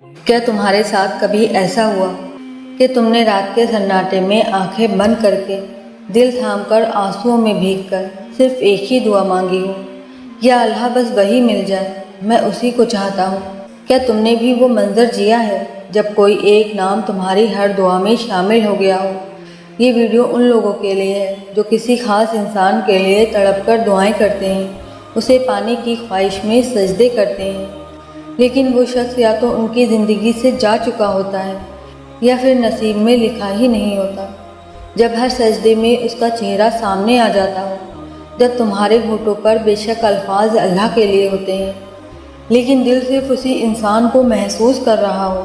کیا تمہارے ساتھ کبھی ایسا ہوا کہ تم نے رات کے سناٹے میں آنکھیں بند کر کے دل تھام کر آنسوؤں میں بھیگ کر صرف ایک ہی دعا مانگی ہو، یا اللہ بس وہی مل جائے، میں اسی کو چاہتا ہوں؟ کیا تم نے بھی وہ منظر جیا ہے جب کوئی ایک نام تمہاری ہر دعا میں شامل ہو گیا ہو؟ یہ ویڈیو ان لوگوں کے لیے ہے جو کسی خاص انسان کے لیے تڑپ کر دعائیں کرتے ہیں، اسے پانے کی خواہش میں سجدے کرتے ہیں، لیکن وہ شخص یا تو ان کی زندگی سے جا چکا ہوتا ہے یا پھر نصیب میں لکھا ہی نہیں ہوتا۔ جب ہر سجدے میں اس کا چہرہ سامنے آ جاتا ہو، جب تمہارے ہونٹوں پر بے شک الفاظ اللہ کے لیے ہوتے ہیں لیکن دل صرف اسی انسان کو محسوس کر رہا ہو،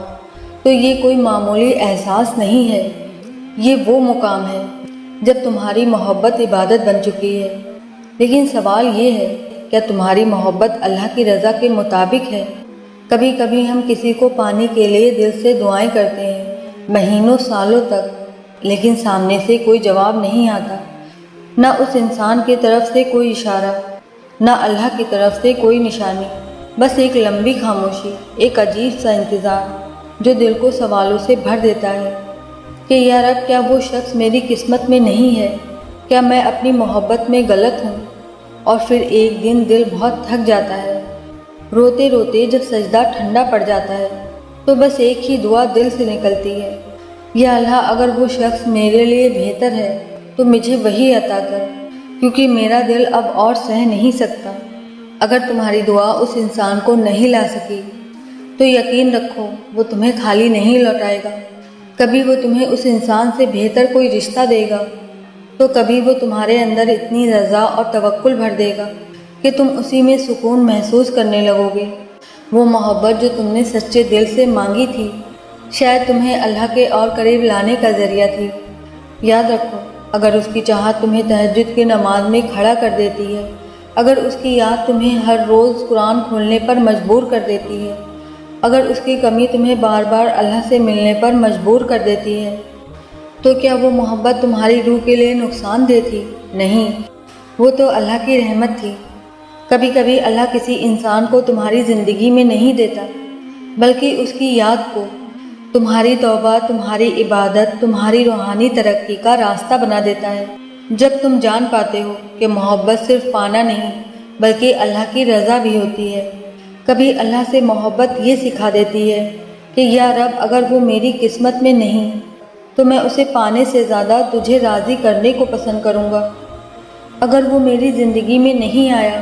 تو یہ کوئی معمولی احساس نہیں ہے، یہ وہ مقام ہے جب تمہاری محبت عبادت بن چکی ہے۔ لیکن سوال یہ ہے، کیا تمہاری محبت اللہ کی رضا کے مطابق ہے؟ کبھی کبھی ہم کسی کو پانے کے لیے دل سے دعائیں کرتے ہیں، مہینوں سالوں تک، لیکن سامنے سے کوئی جواب نہیں آتا، نہ اس انسان کی طرف سے کوئی اشارہ، نہ اللہ کی طرف سے کوئی نشانی، بس ایک لمبی خاموشی، ایک عجیب سا انتظار جو دل کو سوالوں سے بھر دیتا ہے کہ یا رب، کیا وہ شخص میری قسمت میں نہیں ہے؟ کیا میں اپنی محبت میں غلط ہوں؟ اور پھر ایک دن دل بہت تھک جاتا ہے، روتے روتے جب سجدہ ٹھنڈا پڑ جاتا ہے تو بس ایک ہی دعا دل سے نکلتی ہے، یا اللہ، اگر وہ شخص میرے لیے بہتر ہے تو مجھے وہی عطا کر، کیونکہ میرا دل اب اور سہ نہیں سکتا۔ اگر تمہاری دعا اس انسان کو نہیں لا سکی تو یقین رکھو وہ تمہیں خالی نہیں لوٹائے گا۔ کبھی وہ تمہیں اس انسان سے بہتر کوئی رشتہ دے گا، تو کبھی وہ تمہارے اندر اتنی رضا اور توکل بھر دے گا کہ تم اسی میں سکون محسوس کرنے لگو گے۔ وہ محبت جو تم نے سچے دل سے مانگی تھی شاید تمہیں اللہ کے اور قریب لانے کا ذریعہ تھی۔ یاد رکھو، اگر اس کی چاہت تمہیں تہجد کی نماز میں کھڑا کر دیتی ہے، اگر اس کی یاد تمہیں ہر روز قرآن کھولنے پر مجبور کر دیتی ہے، اگر اس کی کمی تمہیں بار بار اللہ سے ملنے پر مجبور کر دیتی ہے، تو کیا وہ محبت تمہاری روح کے لیے نقصان دہ تھی؟ نہیں، وہ تو اللہ کی رحمت تھی۔ کبھی کبھی اللہ کسی انسان کو تمہاری زندگی میں نہیں دیتا، بلکہ اس کی یاد کو تمہاری توبہ، تمہاری عبادت، تمہاری روحانی ترقی کا راستہ بنا دیتا ہے۔ جب تم جان پاتے ہو کہ محبت صرف پانا نہیں بلکہ اللہ کی رضا بھی ہوتی ہے، کبھی اللہ سے محبت یہ سکھا دیتی ہے کہ یا رب، اگر وہ میری قسمت میں نہیں تو میں اسے پانے سے زیادہ تجھے راضی کرنے کو پسند کروں گا۔ اگر وہ میری زندگی میں نہیں آیا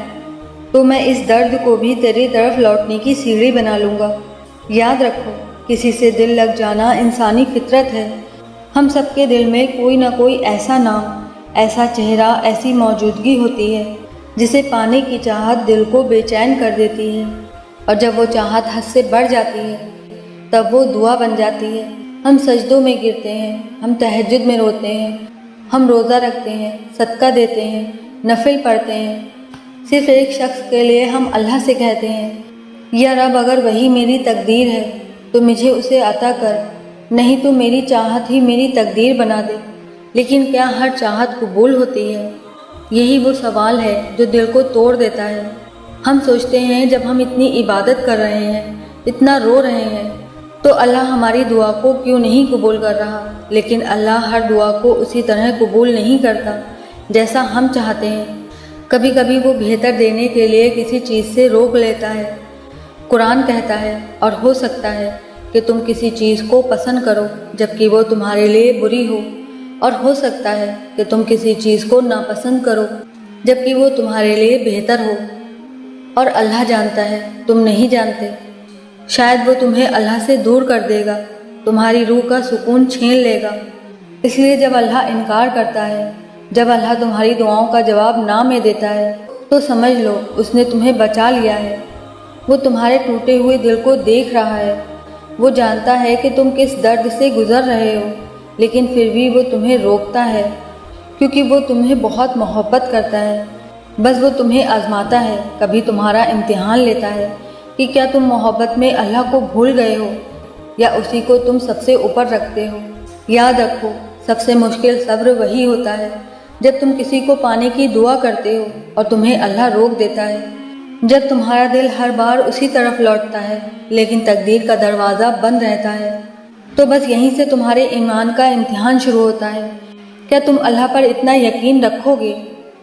تو میں اس درد کو بھی تیری طرف لوٹنے کی سیڑھی بنا لوں گا۔ یاد رکھو، کسی سے دل لگ جانا انسانی فطرت ہے۔ ہم سب کے دل میں کوئی نہ کوئی ایسا نام، ایسا چہرہ، ایسی موجودگی ہوتی ہے جسے پانے کی چاہت دل کو بے چین کر دیتی ہے، اور جب وہ چاہت حد سے بڑھ جاتی ہے تب وہ دعا بن جاتی ہے۔ ہم سجدوں میں گرتے ہیں، ہم تہجد میں روتے ہیں، ہم روزہ رکھتے ہیں، صدقہ دیتے ہیں، نفل پڑھتے ہیں، صرف ایک شخص کے لیے ہم اللہ سے کہتے ہیں، یا رب، اگر وہی میری تقدیر ہے تو مجھے اسے عطا کر، نہیں تو میری چاہت ہی میری تقدیر بنا دے۔ لیکن کیا ہر چاہت قبول ہوتی ہے؟ یہی وہ سوال ہے جو دل کو توڑ دیتا ہے۔ ہم سوچتے ہیں جب ہم اتنی عبادت کر رہے ہیں، اتنا رو رہے ہیں، تو اللہ ہماری دعا کو کیوں نہیں قبول کر رہا؟ لیکن اللہ ہر دعا کو اسی طرح قبول نہیں کرتا جیسا ہم چاہتے ہیں۔ کبھی کبھی وہ بہتر دینے کے لیے کسی چیز سے روک لیتا ہے۔ قرآن کہتا ہے، اور ہو سکتا ہے کہ تم کسی چیز کو پسند کرو جبکہ وہ تمہارے لیے بری ہو، اور ہو سکتا ہے کہ تم کسی چیز کو ناپسند کرو جبکہ وہ تمہارے لیے بہتر ہو، اور اللہ جانتا ہے، تم نہیں جانتے۔ شاید وہ تمہیں اللہ سے دور کر دے گا، تمہاری روح کا سکون چھین لے گا۔ اس لیے جب اللہ انکار کرتا ہے، جب اللہ تمہاری دعاؤں کا جواب نہ میں دیتا ہے، تو سمجھ لو اس نے تمہیں بچا لیا ہے۔ وہ تمہارے ٹوٹے ہوئے دل کو دیکھ رہا ہے، وہ جانتا ہے کہ تم کس درد سے گزر رہے ہو، لیکن پھر بھی وہ تمہیں روکتا ہے کیونکہ وہ تمہیں بہت محبت کرتا ہے۔ بس وہ تمہیں آزماتا ہے، کبھی تمہارا امتحان لیتا ہے کہ کیا تم محبت میں اللہ کو بھول گئے ہو یا اسی کو تم سب سے اوپر رکھتے ہو۔ یاد رکھو، سب سے مشکل صبر وہی ہوتا ہے جب تم کسی کو پانے کی دعا کرتے ہو اور تمہیں اللہ روک دیتا ہے۔ جب تمہارا دل ہر بار اسی طرف لوٹتا ہے لیکن تقدیر کا دروازہ بند رہتا ہے، تو بس یہیں سے تمہارے ایمان کا امتحان شروع ہوتا ہے۔ کیا تم اللہ پر اتنا یقین رکھو گے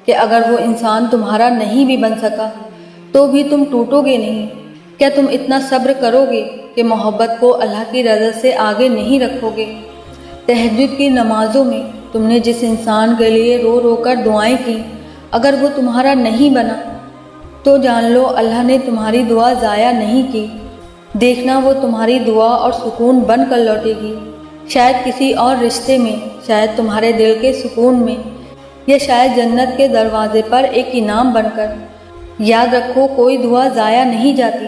کہ اگر وہ انسان تمہارا نہیں بھی بن سکا تو بھی تم ٹوٹو گے نہیں؟ کیا تم اتنا صبر کرو گے کہ محبت کو اللہ کی رضا سے آگے نہیں رکھو گے؟ تہجد کی نمازوں میں تم نے جس انسان کے لیے رو رو کر دعائیں کی، اگر وہ تمہارا نہیں بنا تو جان لو اللہ نے تمہاری دعا ضائع نہیں کی۔ دیکھنا وہ تمہاری دعا اور سکون بن کر لوٹے گی، شاید کسی اور رشتے میں، شاید تمہارے دل کے سکون میں، یا شاید جنت کے دروازے پر ایک انعام بن کر۔ یاد رکھو کوئی دعا ضائع نہیں جاتی،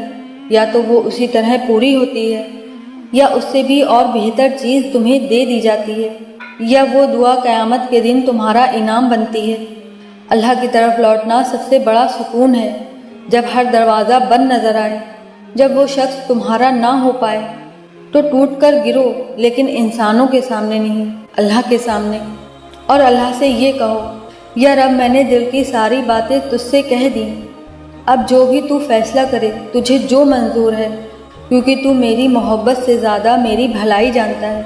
یا تو وہ اسی طرح پوری ہوتی ہے یا اس سے بھی اور بہتر چیز تمہیں دے دی جاتی ہے، یا وہ دعا قیامت کے دن تمہارا انعام بنتی ہے۔ اللہ کی طرف لوٹنا سب سے بڑا سکون ہے، جب ہر دروازہ بند نظر آئے، جب وہ شخص تمہارا نہ ہو پائے تو ٹوٹ کر گرو، لیکن انسانوں کے سامنے نہیں، اللہ کے سامنے، اور اللہ سے یہ کہو، یا رب میں نے دل کی ساری باتیں تجھ سے کہہ دیں، اب جو بھی تو فیصلہ کرے، تجھے جو منظور ہے، کیونکہ تو میری محبت سے زیادہ میری بھلائی جانتا ہے۔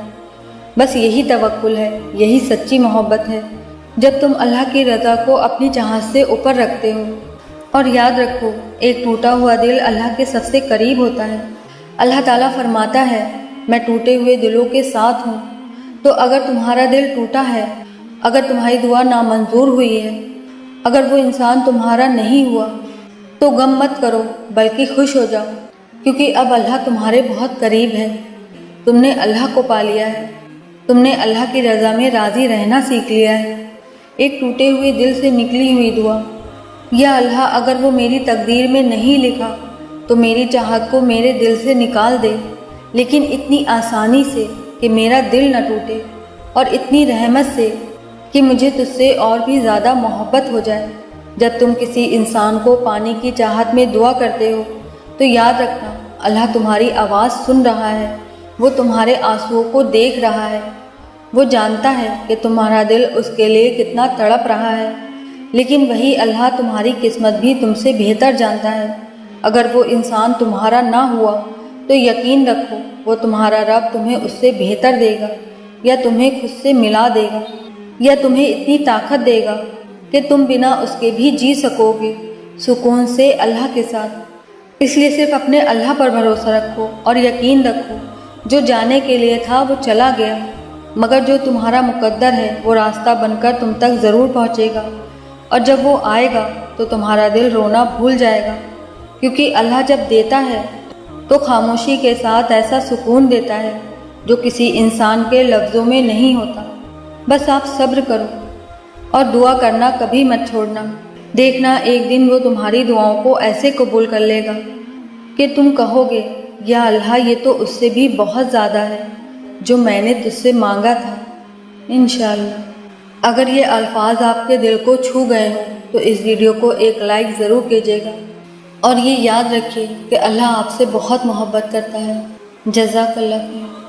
بس یہی توکل ہے، یہی سچی محبت ہے، جب تم اللہ کی رضا کو اپنی چاہت سے اوپر رکھتے ہو۔ اور یاد رکھو، ایک ٹوٹا ہوا دل اللہ کے سب سے قریب ہوتا ہے۔ اللہ تعالیٰ فرماتا ہے، میں ٹوٹے ہوئے دلوں کے ساتھ ہوں۔ تو اگر تمہارا دل ٹوٹا ہے، اگر تمہاری دعا نامنظور ہوئی ہے، اگر وہ انسان تمہارا نہیں ہوا، تو غم مت کرو بلکہ خوش ہو جاؤ، کیونکہ اب اللہ تمہارے بہت قریب ہے۔ تم نے اللہ کو پا لیا ہے، تم نے اللہ کی رضا میں راضی رہنا سیکھ لیا ہے۔ ایک ٹوٹے ہوئے دل سے نکلی ہوئی دعا، یا اللہ اگر وہ میری تقدیر میں نہیں لکھا تو میری چاہت کو میرے دل سے نکال دے، لیکن اتنی آسانی سے کہ میرا دل نہ ٹوٹے، اور اتنی رحمت سے کہ مجھے تجھ سے اور بھی زیادہ محبت ہو جائے۔ جب تم کسی انسان کو پانے کی چاہت میں دعا کرتے ہو تو یاد رکھنا، اللہ تمہاری آواز سن رہا ہے، وہ تمہارے آنسوؤں کو دیکھ رہا ہے، وہ جانتا ہے کہ تمہارا دل اس کے لیے کتنا تڑپ رہا ہے، لیکن وہی اللہ تمہاری قسمت بھی تم سے بہتر جانتا ہے۔ اگر وہ انسان تمہارا نہ ہوا تو یقین رکھو وہ تمہارا رب تمہیں اس سے بہتر دے گا، یا تمہیں خود سے ملا دے گا، یا تمہیں اتنی طاقت دے گا کہ تم بنا اس کے بھی جی سکو گے سکون سے اللہ کے ساتھ۔ اس لیے صرف اپنے اللہ پر بھروسہ رکھو اور یقین رکھو، جو جانے کے لیے تھا وہ چلا گیا، مگر جو تمہارا مقدر ہے وہ راستہ بن کر تم تک ضرور پہنچے گا، اور جب وہ آئے گا تو تمہارا دل رونا بھول جائے گا، کیونکہ اللہ جب دیتا ہے تو خاموشی کے ساتھ ایسا سکون دیتا ہے جو کسی انسان کے لفظوں میں نہیں ہوتا۔ بس آپ صبر کرو اور دعا کرنا کبھی مت چھوڑنا، دیکھنا ایک دن وہ تمہاری دعاؤں کو ایسے قبول کر لے گا کہ تم کہو گے، یا اللہ یہ تو اس سے بھی بہت زیادہ ہے جو میں نے تجھ سے مانگا تھا۔ انشاءاللہ۔ اگر یہ الفاظ آپ کے دل کو چھو گئے ہوں تو اس ویڈیو کو ایک لائک ضرور کیجیے گا، اور یہ یاد رکھیے کہ اللہ آپ سے بہت محبت کرتا ہے۔ جزاک اللہ خیر۔